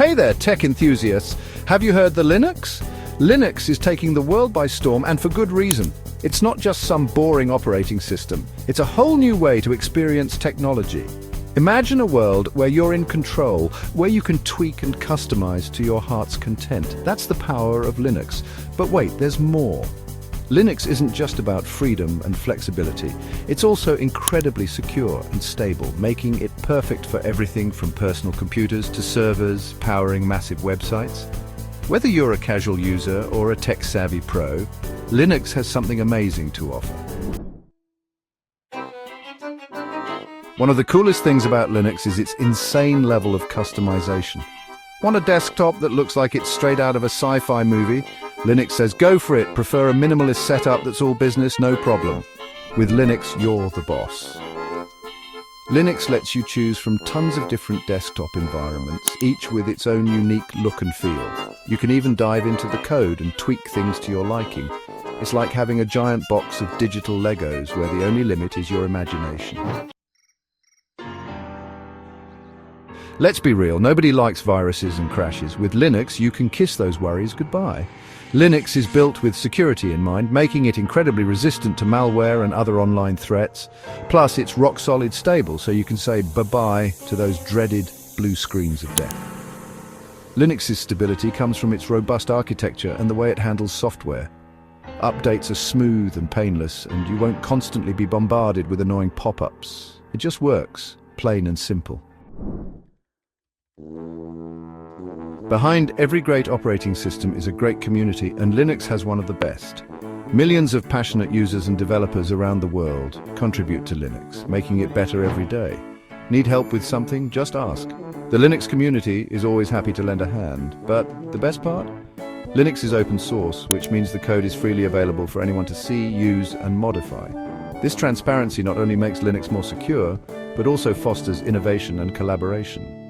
Hey there, tech enthusiasts. Have you heard the Linux? Linux is taking the world by storm, and for good reason. It's not just some boring operating system. It's a whole new way to experience technology. Imagine a world where you're in control, where you can tweak and customize to your heart's content. That's the power of Linux. But wait, there's more. Linux isn't just about freedom and flexibility. It's also incredibly secure and stable, making it perfect for everything from personal computers to servers powering massive websites. Whether you're a casual user or a tech-savvy pro, Linux has something amazing to offer. One of the coolest things about Linux is its insane level of customization. Want a desktop that looks like it's straight out of a sci-fi movie? Linux says go for it. Prefer a minimalist setup that's all business? No problem. With Linux, you're the boss. Linux lets you choose from tons of different desktop environments, each with its own unique look and feel. You can even dive into the code and tweak things to your liking. It's like having a giant box of digital Legos where the only limit is your imagination. Let's be real, nobody likes viruses and crashes. With Linux, you can kiss those worries goodbye. Linux is built with security in mind, making it incredibly resistant to malware and other online threats. Plus, it's rock-solid stable, so you can say bye-bye to those dreaded blue screens of death. Linux's stability comes from its robust architecture and the way it handles software. Updates are smooth and painless, and you won't constantly be bombarded with annoying pop-ups. It just works, plain and simple. Behind every great operating system is a great community, and Linux has one of the best. Millions of passionate users and developers around the world contribute to Linux, making it better every day. Need help with something? Just ask. The Linux community is always happy to lend a hand, but the best part? Linux is open source, which means the code is freely available for anyone to see, use, and modify. This transparency not only makes Linux more secure, but also fosters innovation and collaboration.